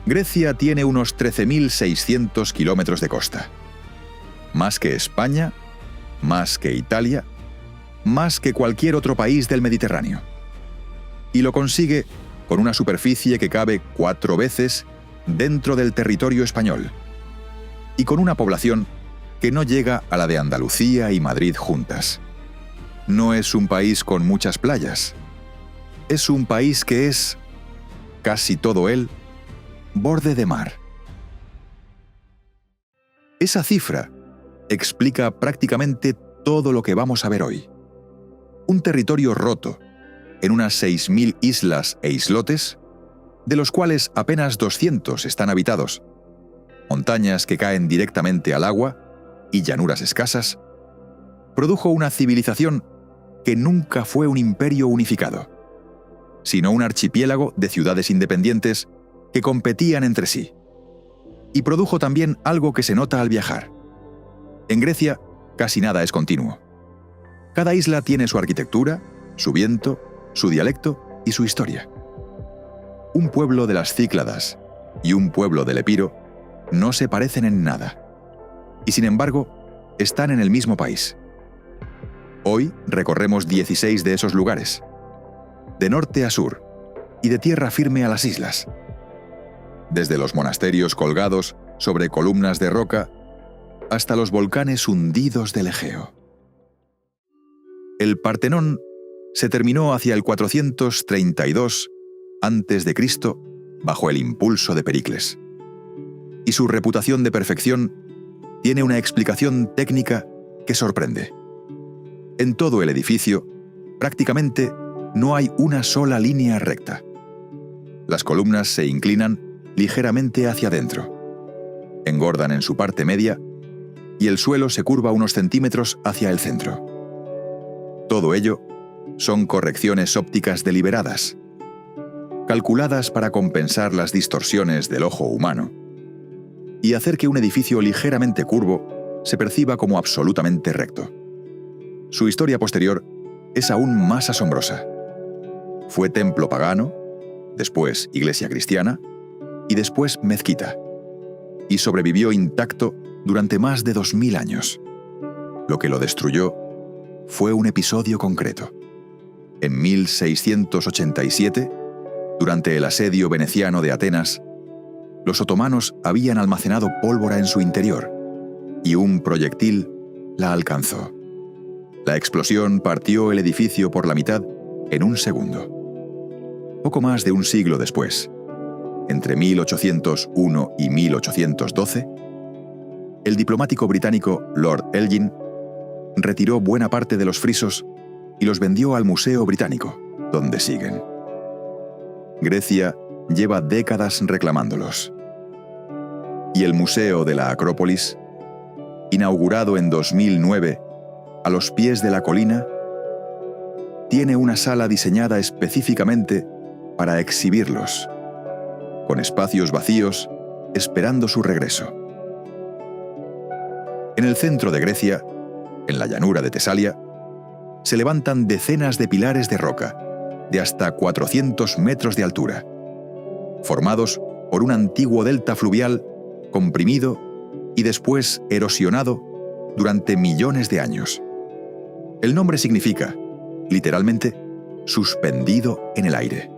Grecia tiene unos 13.600 kilómetros de costa. Más que España, más que Italia, más que cualquier otro país del Mediterráneo. Y lo consigue con una superficie que cabe 4 veces dentro del territorio español. Y con una población que no llega a la de Andalucía y Madrid juntas. No es un país con muchas playas. Es un país que es, casi todo él, borde de mar. Esa cifra explica prácticamente todo lo que vamos a ver hoy. Un territorio roto, en unas 6.000 islas e islotes, de los cuales apenas 200 están habitados, montañas que caen directamente al agua y llanuras escasas, produjo una civilización que nunca fue un imperio unificado, sino un archipiélago de ciudades independientes que competían entre sí. Y produjo también algo que se nota al viajar. En Grecia, casi nada es continuo. Cada isla tiene su arquitectura, su viento, su dialecto y su historia. Un pueblo de las Cícladas y un pueblo del Epiro no se parecen en nada. Y sin embargo, están en el mismo país. Hoy recorremos 16 de esos lugares, de norte a sur y de tierra firme a las islas. Desde los monasterios colgados sobre columnas de roca hasta los volcanes hundidos del Egeo. El Partenón se terminó hacia el 432 a.C. bajo el impulso de Pericles. Y su reputación de perfección tiene una explicación técnica que sorprende. En todo el edificio, prácticamente no hay una sola línea recta. Las columnas se inclinan ligeramente hacia adentro, engordan en su parte media y el suelo se curva unos centímetros hacia el centro. Todo ello son correcciones ópticas deliberadas, calculadas para compensar las distorsiones del ojo humano y hacer que un edificio ligeramente curvo se perciba como absolutamente recto. Su historia posterior es aún más asombrosa. Fue templo pagano, después iglesia cristiana y después mezquita, y sobrevivió intacto durante más de 2000 años. Lo que lo destruyó fue un episodio concreto. En 1687, durante el asedio veneciano de Atenas, los otomanos habían almacenado pólvora en su interior, y un proyectil la alcanzó. La explosión partió el edificio por la mitad en un segundo. Poco más de un siglo después, entre 1801 y 1812, el diplomático británico Lord Elgin retiró buena parte de los frisos y los vendió al Museo Británico, donde siguen. Grecia lleva décadas reclamándolos. Y el Museo de la Acrópolis, inaugurado en 2009 a los pies de la colina, tiene una sala diseñada específicamente para exhibirlos, con espacios vacíos esperando su regreso. En el centro de Grecia, en la llanura de Tesalia, se levantan decenas de pilares de roca, de hasta 400 metros de altura, formados por un antiguo delta fluvial comprimido y después erosionado durante millones de años. El nombre significa, literalmente, suspendido en el aire.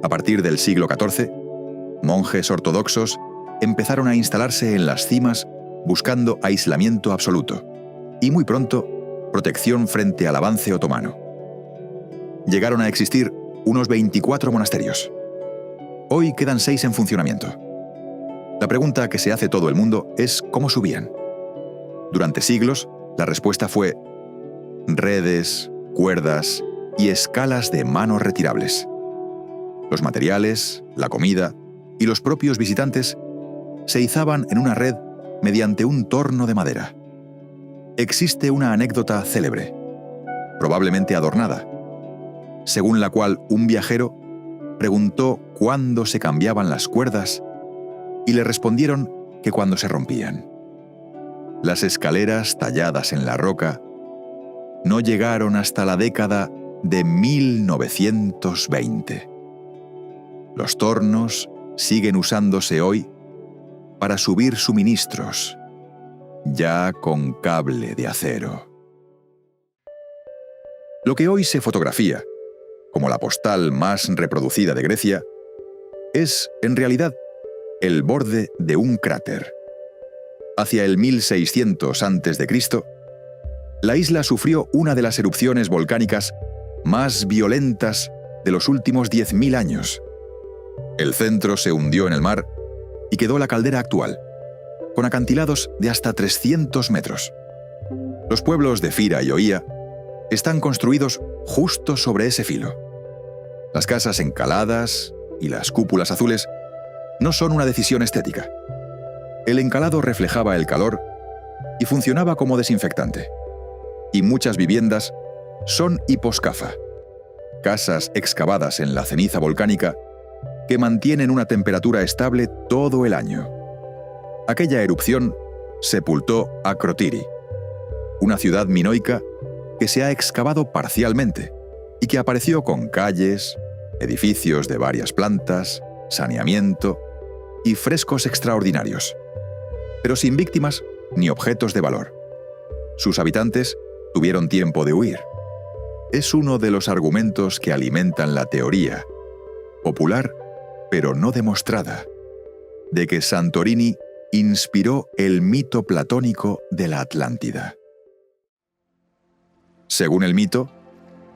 A partir del siglo XIV, monjes ortodoxos empezaron a instalarse en las cimas buscando aislamiento absoluto y muy pronto protección frente al avance otomano. Llegaron a existir unos 24 monasterios. Hoy quedan 6 en funcionamiento. La pregunta que se hace todo el mundo es ¿cómo subían? Durante siglos, la respuesta fue redes, cuerdas y escalas de mano retirables. Los materiales, la comida y los propios visitantes se izaban en una red mediante un torno de madera. Existe una anécdota célebre, probablemente adornada, según la cual un viajero preguntó cuándo se cambiaban las cuerdas y le respondieron que cuando se rompían. Las escaleras talladas en la roca no llegaron hasta la década de 1920. Los tornos siguen usándose hoy para subir suministros, ya con cable de acero. Lo que hoy se fotografía como la postal más reproducida de Grecia es, en realidad, el borde de un cráter. Hacia el 1600 a.C., la isla sufrió una de las erupciones volcánicas más violentas de los últimos 10.000 años. El centro se hundió en el mar y quedó la caldera actual, con acantilados de hasta 300 metros. Los pueblos de Fira y Oía están construidos justo sobre ese filo. Las casas encaladas y las cúpulas azules no son una decisión estética. El encalado reflejaba el calor y funcionaba como desinfectante. Y muchas viviendas son hiposcafa, casas excavadas en la ceniza volcánica que mantienen una temperatura estable todo el año. Aquella erupción sepultó Akrotiri, una ciudad minoica que se ha excavado parcialmente y que apareció con calles, edificios de varias plantas, saneamiento y frescos extraordinarios, pero sin víctimas ni objetos de valor. Sus habitantes tuvieron tiempo de huir. Es uno de los argumentos que alimentan la teoría, popular pero no demostrada, de que Santorini inspiró el mito platónico de la Atlántida. Según el mito,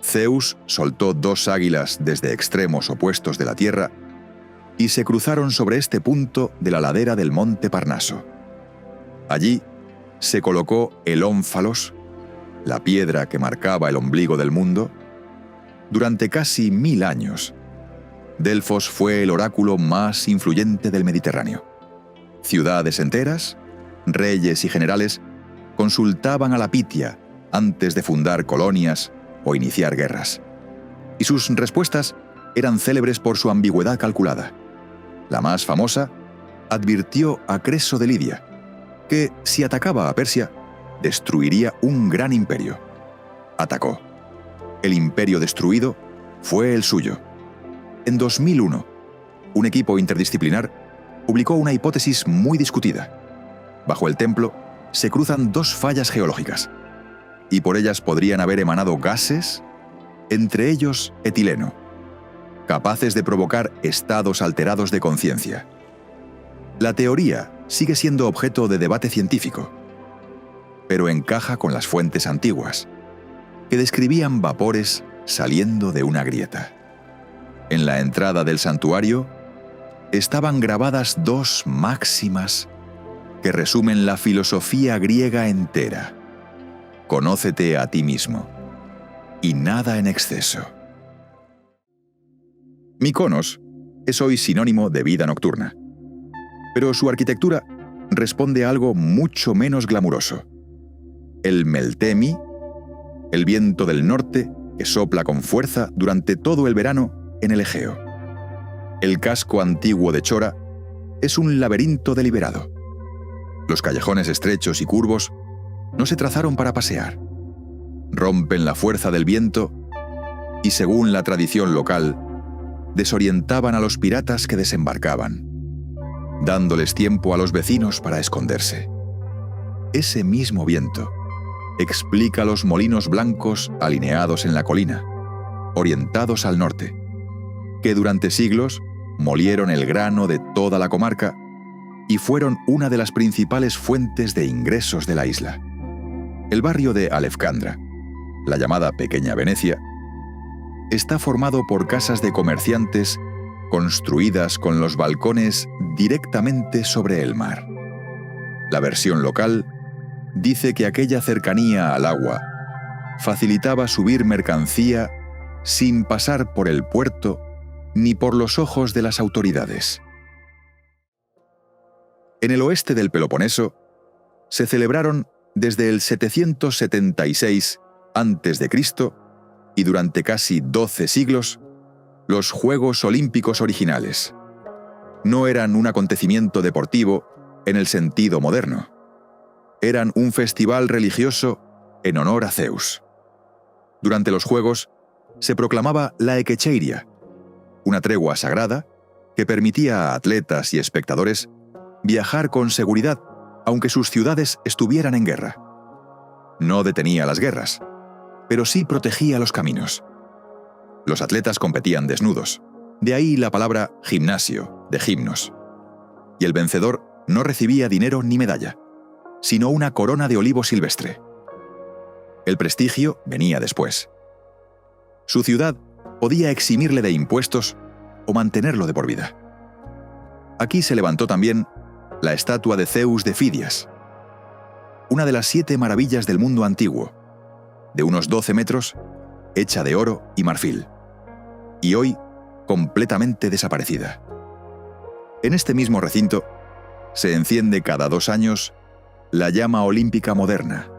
Zeus soltó 2 águilas desde extremos opuestos de la tierra y se cruzaron sobre este punto de la ladera del monte Parnaso. Allí se colocó el ónfalos, la piedra que marcaba el ombligo del mundo. Durante casi 1000 años, Delfos fue el oráculo más influyente del Mediterráneo. Ciudades enteras, reyes y generales consultaban a la Pitia antes de fundar colonias o iniciar guerras. Y sus respuestas eran célebres por su ambigüedad calculada. La más famosa advirtió a Creso de Lidia que, si atacaba a Persia, destruiría un gran imperio. Atacó. El imperio destruido fue el suyo. En 2001, un equipo interdisciplinar publicó una hipótesis muy discutida. Bajo el templo se cruzan 2 fallas geológicas, y por ellas podrían haber emanado gases, entre ellos etileno, capaces de provocar estados alterados de conciencia. La teoría sigue siendo objeto de debate científico, pero encaja con las fuentes antiguas, que describían vapores saliendo de una grieta. En la entrada del santuario estaban grabadas 2 máximas que resumen la filosofía griega entera. Conócete a ti mismo, y nada en exceso. Mykonos es hoy sinónimo de vida nocturna, pero su arquitectura responde a algo mucho menos glamuroso. El Meltemi, el viento del norte que sopla con fuerza durante todo el verano en el Egeo. El casco antiguo de Chora es un laberinto deliberado. Los callejones estrechos y curvos no se trazaron para pasear. Rompen la fuerza del viento y, según la tradición local, desorientaban a los piratas que desembarcaban, dándoles tiempo a los vecinos para esconderse. Ese mismo viento explica los molinos blancos alineados en la colina, orientados al norte, que durante siglos molieron el grano de toda la comarca y fueron una de las principales fuentes de ingresos de la isla. El barrio de Alefkandra, la llamada Pequeña Venecia, está formado por casas de comerciantes construidas con los balcones directamente sobre el mar. La versión local dice que aquella cercanía al agua facilitaba subir mercancía sin pasar por el puerto ni por los ojos de las autoridades. En el oeste del Peloponeso se celebraron desde el 776 a.C. y durante casi 12 siglos los Juegos Olímpicos originales. No eran un acontecimiento deportivo en el sentido moderno. Eran un festival religioso en honor a Zeus. Durante los Juegos se proclamaba la Ekecheiria, una tregua sagrada que permitía a atletas y espectadores viajar con seguridad aunque sus ciudades estuvieran en guerra. No detenía las guerras, pero sí protegía los caminos. Los atletas competían desnudos, de ahí la palabra gimnasio, de gimnos. Y el vencedor no recibía dinero ni medalla, sino una corona de olivo silvestre. El prestigio venía después. Su ciudad podía eximirle de impuestos o mantenerlo de por vida. Aquí se levantó también la estatua de Zeus de Fidias, una de las 7 maravillas del mundo antiguo, de unos 12 metros, hecha de oro y marfil, y hoy completamente desaparecida. En este mismo recinto se enciende cada 2 años la llama olímpica moderna,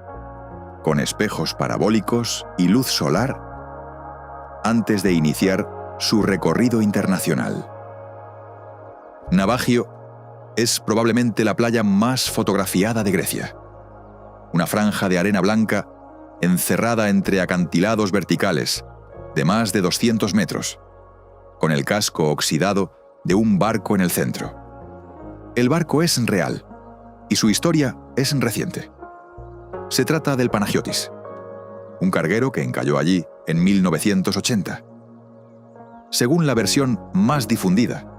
con espejos parabólicos y luz solar, antes de iniciar su recorrido internacional. Navagio es probablemente la playa más fotografiada de Grecia. Una franja de arena blanca encerrada entre acantilados verticales de más de 200 metros, con el casco oxidado de un barco en el centro. El barco es real y su historia es reciente. Se trata del Panagiotis, un carguero que encalló allí en 1980. Según la versión más difundida,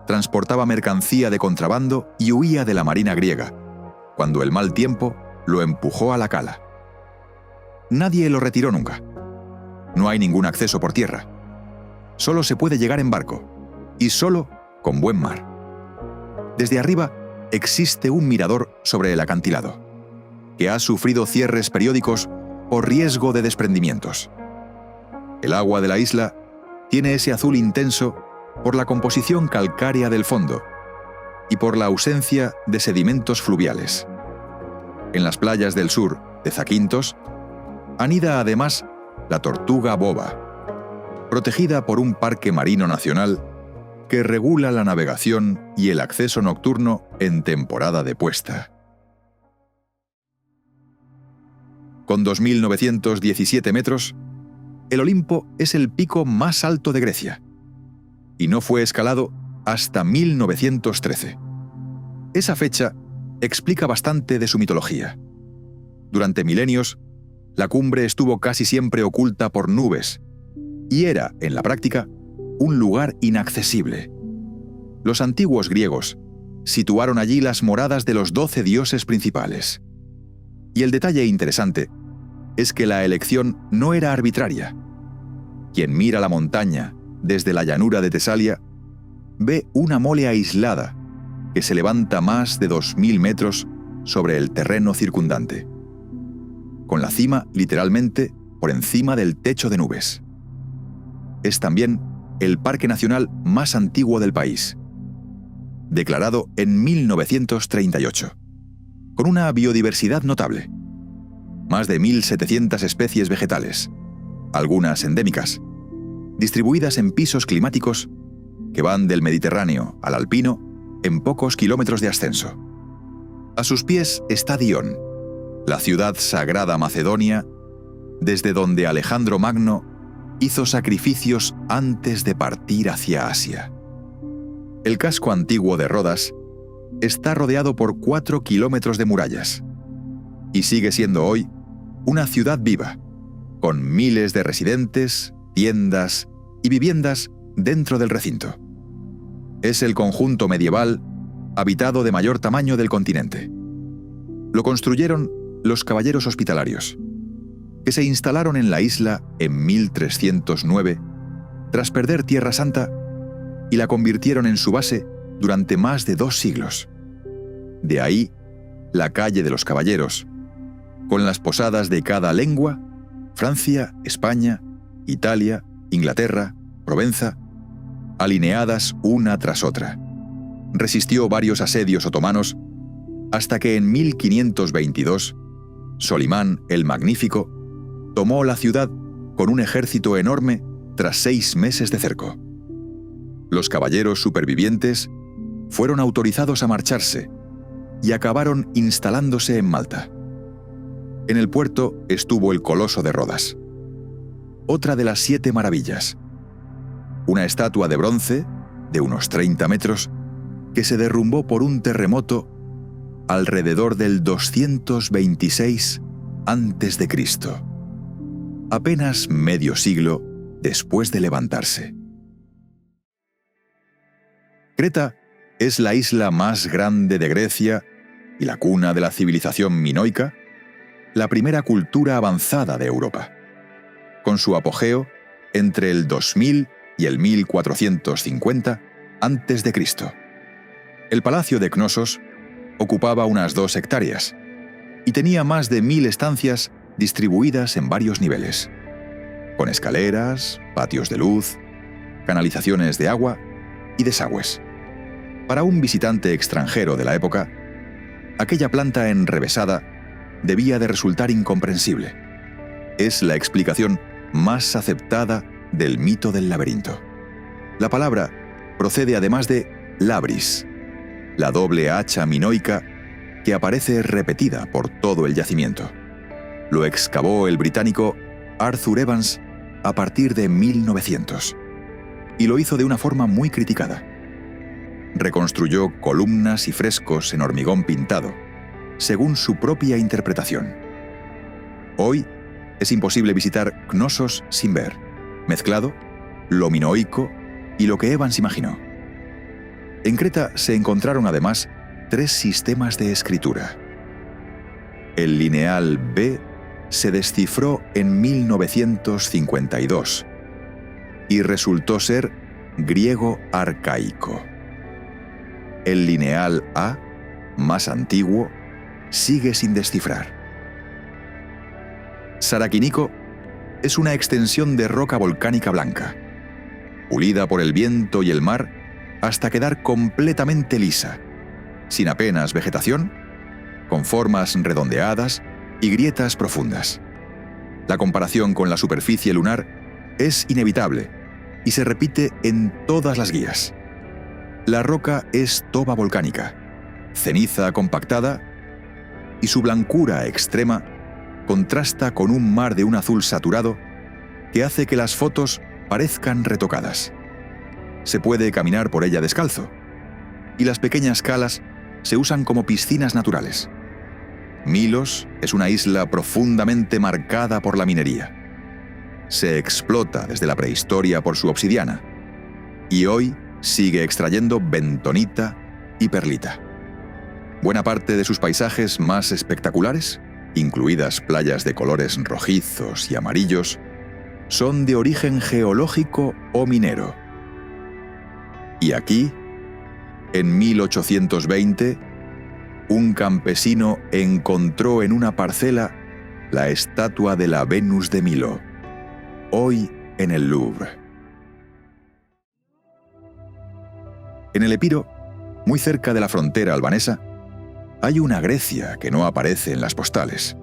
transportaba mercancía de contrabando y huía de la marina griega, cuando el mal tiempo lo empujó a la cala. Nadie lo retiró nunca. No hay ningún acceso por tierra. Solo se puede llegar en barco, y solo con buen mar. Desde arriba existe un mirador sobre el acantilado, que ha sufrido cierres periódicos por riesgo de desprendimientos. El agua de la isla tiene ese azul intenso por la composición calcárea del fondo y por la ausencia de sedimentos fluviales. En las playas del sur de Zakynthos anida además la tortuga boba, protegida por un parque marino nacional que regula la navegación y el acceso nocturno en temporada de puesta. Con 2.917 metros, el Olimpo es el pico más alto de Grecia, y no fue escalado hasta 1913. Esa fecha explica bastante de su mitología. Durante milenios, la cumbre estuvo casi siempre oculta por nubes, y era, en la práctica, un lugar inaccesible. Los antiguos griegos situaron allí las moradas de los 12 dioses principales. Y el detalle interesante es que la elección no era arbitraria. Quien mira la montaña desde la llanura de Tesalia ve una mole aislada que se levanta más de 2.000 metros sobre el terreno circundante, con la cima literalmente por encima del techo de nubes. Es también el parque nacional más antiguo del país, declarado en 1938, con una biodiversidad notable. Más de 1.700 especies vegetales, algunas endémicas, distribuidas en pisos climáticos que van del Mediterráneo al alpino en pocos kilómetros de ascenso. A sus pies está Dion, la ciudad sagrada macedonia, desde donde Alejandro Magno hizo sacrificios antes de partir hacia Asia. El casco antiguo de Rodas está rodeado por 4 kilómetros de murallas y sigue siendo hoy una ciudad viva, con miles de residentes, tiendas y viviendas dentro del recinto. Es el conjunto medieval habitado de mayor tamaño del continente. Lo construyeron los caballeros hospitalarios, que se instalaron en la isla en 1309 tras perder Tierra Santa y la convirtieron en su base durante más de 2 siglos. De ahí la calle de los caballeros, con las posadas de cada lengua: Francia, España, Italia, Inglaterra, Provenza, alineadas una tras otra. Resistió varios asedios otomanos hasta que en 1522 Solimán el Magnífico tomó la ciudad con un ejército enorme tras 6 meses de cerco. Los caballeros supervivientes fueron autorizados a marcharse y acabaron instalándose en Malta. En el puerto estuvo el Coloso de Rodas, otra de las 7 maravillas, una estatua de bronce de unos 30 metros, que se derrumbó por un terremoto alrededor del 226 a.C., apenas medio siglo después de levantarse. Creta es la isla más grande de Grecia y la cuna de la civilización minoica, la primera cultura avanzada de Europa, con su apogeo entre el 2000 y el 1450 a.C. El palacio de Cnosos ocupaba unas 2 hectáreas y tenía más de 1000 estancias distribuidas en varios niveles, con escaleras, patios de luz, canalizaciones de agua y desagües. Para un visitante extranjero de la época, aquella planta enrevesada debía de resultar incomprensible. Es la explicación más aceptada del mito del laberinto. La palabra procede además de labris, la doble hacha minoica que aparece repetida por todo el yacimiento. Lo excavó el británico Arthur Evans a partir de 1900 y lo hizo de una forma muy criticada. Reconstruyó columnas y frescos en hormigón pintado, según su propia interpretación. Hoy es imposible visitar Cnosos sin ver, mezclado, lo minoico y lo que Evans imaginó. En Creta se encontraron además 3 sistemas de escritura. El lineal B se descifró en 1952 y resultó ser griego arcaico. El lineal A, más antiguo, sigue sin descifrar. Saraquinico es una extensión de roca volcánica blanca, pulida por el viento y el mar hasta quedar completamente lisa, sin apenas vegetación, con formas redondeadas y grietas profundas. La comparación con la superficie lunar es inevitable y se repite en todas las guías. La roca es toba volcánica, ceniza compactada, y su blancura extrema contrasta con un mar de un azul saturado que hace que las fotos parezcan retocadas. Se puede caminar por ella descalzo, y las pequeñas calas se usan como piscinas naturales. Milos es una isla profundamente marcada por la minería. Se explota desde la prehistoria por su obsidiana, y hoy sigue extrayendo bentonita y perlita. Buena parte de sus paisajes más espectaculares, incluidas playas de colores rojizos y amarillos, son de origen geológico o minero. Y aquí, en 1820, un campesino encontró en una parcela la estatua de la Venus de Milo, hoy en el Louvre. En el Epiro, muy cerca de la frontera albanesa, hay una Grecia que no aparece en las postales.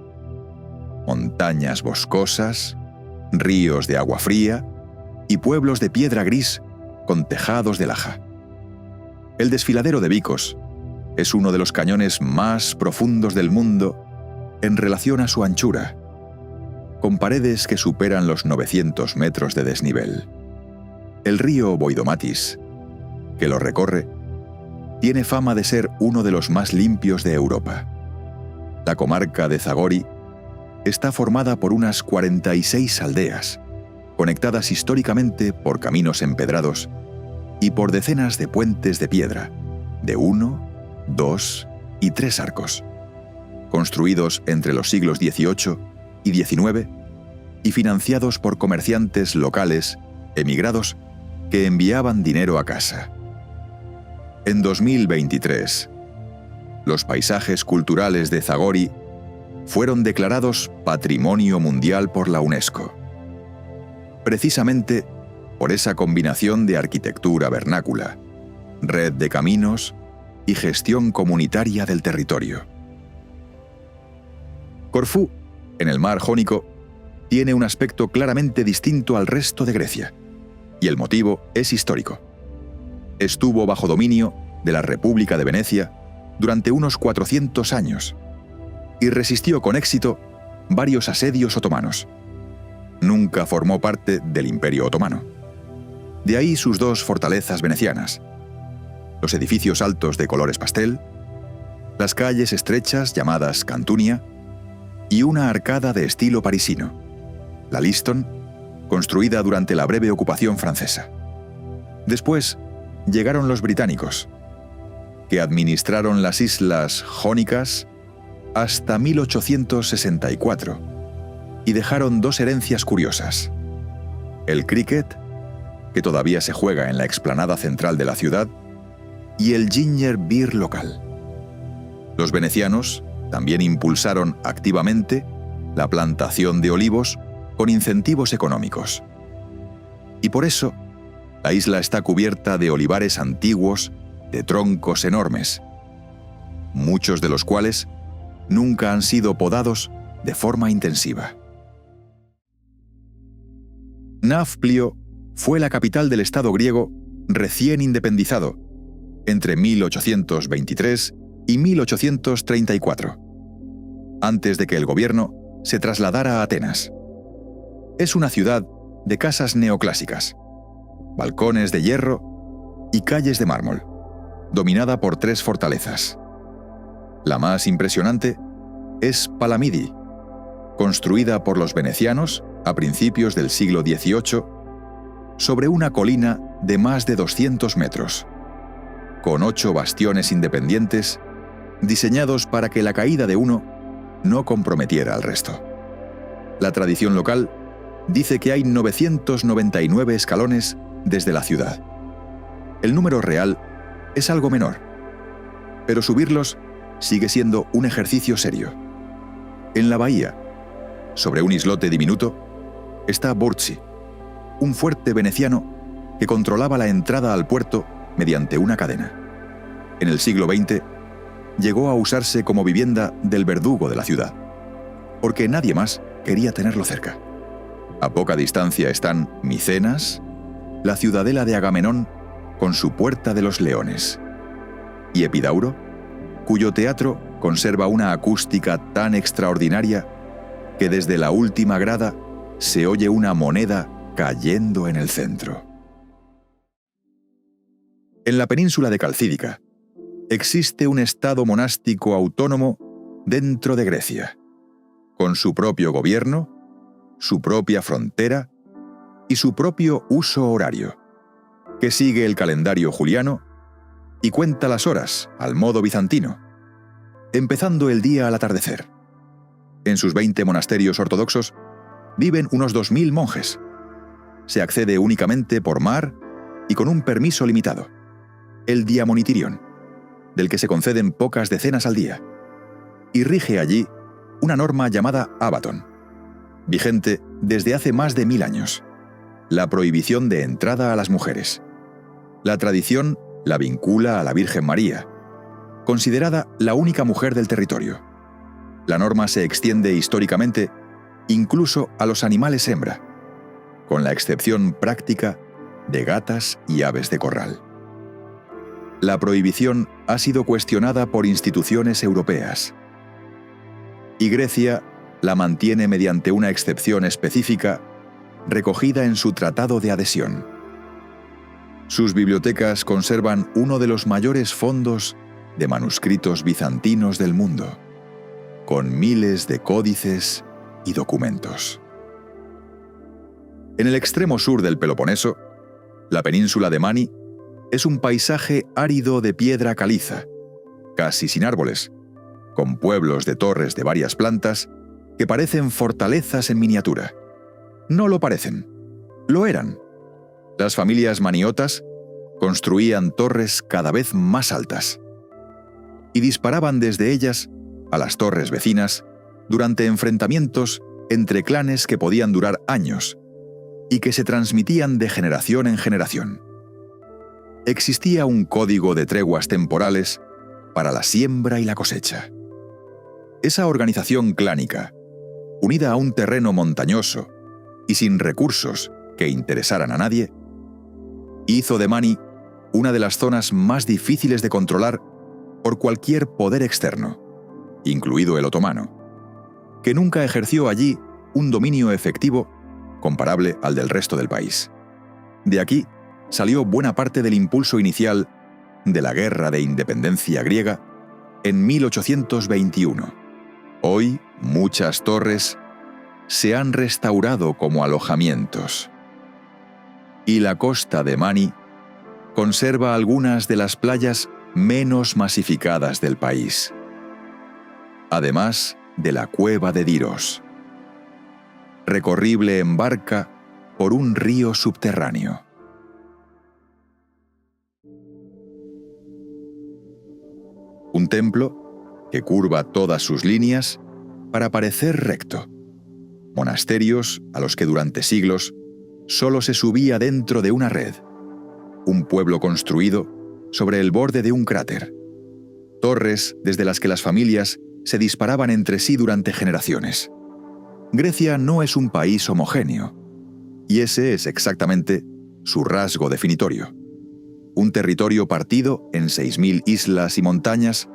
Montañas boscosas, ríos de agua fría y pueblos de piedra gris con tejados de laja. El desfiladero de Vikos es uno de los cañones más profundos del mundo en relación a su anchura, con paredes que superan los 900 metros de desnivel. El río Voidomatis, que lo recorre, tiene fama de ser uno de los más limpios de Europa. La comarca de Zagori está formada por unas 46 aldeas, conectadas históricamente por caminos empedrados y por decenas de puentes de piedra, de 1, 2 y 3 arcos, construidos entre los siglos XVIII y XIX y financiados por comerciantes locales emigrados que enviaban dinero a casa. En 2023, los paisajes culturales de Zagori fueron declarados Patrimonio Mundial por la UNESCO, precisamente por esa combinación de arquitectura vernácula, red de caminos y gestión comunitaria del territorio. Corfú, en el mar Jónico, tiene un aspecto claramente distinto al resto de Grecia, y el motivo es histórico. Estuvo bajo dominio de la República de Venecia durante unos 400 años y resistió con éxito varios asedios otomanos. Nunca formó parte del Imperio Otomano. De ahí sus dos fortalezas venecianas, los edificios altos de colores pastel, las calles estrechas llamadas Cantunia y una arcada de estilo parisino, la Liston, construida durante la breve ocupación francesa. Después llegaron los británicos, que administraron las islas Jónicas hasta 1864 y dejaron dos herencias curiosas: el cricket, que todavía se juega en la explanada central de la ciudad, y el ginger beer local. Los venecianos también impulsaron activamente la plantación de olivos con incentivos económicos. Y por eso, la isla está cubierta de olivares antiguos de troncos enormes, muchos de los cuales nunca han sido podados de forma intensiva. Nafplio fue la capital del Estado griego recién independizado entre 1823 y 1834, antes de que el gobierno se trasladara a Atenas. Es una ciudad de casas neoclásicas, balcones de hierro y calles de mármol, dominada por tres fortalezas. La más impresionante es Palamidi, construida por los venecianos a principios del siglo XVIII sobre una colina de más de 200 metros, con 8 bastiones independientes diseñados para que la caída de uno no comprometiera al resto. La tradición local dice que hay 999 escalones desde la ciudad. El número real es algo menor, pero subirlos sigue siendo un ejercicio serio. En la bahía, sobre un islote diminuto, está Burzi, un fuerte veneciano que controlaba la entrada al puerto mediante una cadena. En el siglo XX, llegó a usarse como vivienda del verdugo de la ciudad, porque nadie más quería tenerlo cerca. A poca distancia están Micenas, la ciudadela de Agamenón con su Puerta de los Leones, y Epidauro, cuyo teatro conserva una acústica tan extraordinaria que desde la última grada se oye una moneda cayendo en el centro. En la península de Calcídica existe un estado monástico autónomo dentro de Grecia, con su propio gobierno, su propia frontera y su propio uso horario, que sigue el calendario juliano y cuenta las horas al modo bizantino, empezando el día al atardecer. En sus 20 monasterios ortodoxos viven unos 2000 monjes. Se accede únicamente por mar y con un permiso limitado, el diamonitirión, del que se conceden pocas decenas al día, y rige allí una norma llamada Abaton, vigente desde hace más de 1000 años, la prohibición de entrada a las mujeres. La tradición la vincula a la Virgen María, considerada la única mujer del territorio. La norma se extiende históricamente incluso a los animales hembra, con la excepción práctica de gatas y aves de corral. La prohibición ha sido cuestionada por instituciones europeas, y Grecia la mantiene mediante una excepción específica recogida en su Tratado de Adhesión. Sus bibliotecas conservan uno de los mayores fondos de manuscritos bizantinos del mundo, con miles de códices y documentos. En el extremo sur del Peloponeso, la península de Mani es un paisaje árido de piedra caliza, casi sin árboles, con pueblos de torres de varias plantas que parecen fortalezas en miniatura. No lo parecen, lo eran. Las familias maniotas construían torres cada vez más altas y disparaban desde ellas a las torres vecinas durante enfrentamientos entre clanes que podían durar años y que se transmitían de generación en generación. Existía un código de treguas temporales para la siembra y la cosecha. Esa organización clánica, unida a un terreno montañoso y sin recursos que interesaran a nadie, hizo de Mani una de las zonas más difíciles de controlar por cualquier poder externo, incluido el otomano, que nunca ejerció allí un dominio efectivo comparable al del resto del país. De aquí salió buena parte del impulso inicial de la Guerra de Independencia griega en 1821. Hoy, muchas torres se han restaurado como alojamientos. Y la costa de Mani conserva algunas de las playas menos masificadas del país, además de la cueva de Diros, recorrible en barca por un río subterráneo. Un templo que curva todas sus líneas para parecer recto. Monasterios a los que durante siglos solo se subía dentro de una red. Un pueblo construido sobre el borde de un cráter. Torres desde las que las familias se disparaban entre sí durante generaciones. Grecia no es un país homogéneo, y ese es exactamente su rasgo definitorio. Un territorio partido en 6.000 islas y montañas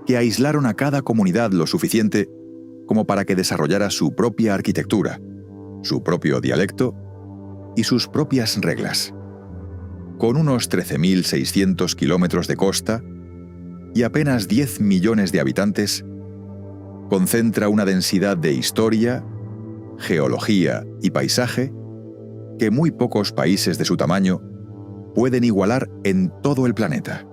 que aislaron a cada comunidad lo suficiente como para que desarrollara su propia arquitectura, su propio dialecto y sus propias reglas. Con unos 13.600 kilómetros de costa y apenas 10 millones de habitantes, concentra una densidad de historia, geología y paisaje que muy pocos países de su tamaño pueden igualar en todo el planeta.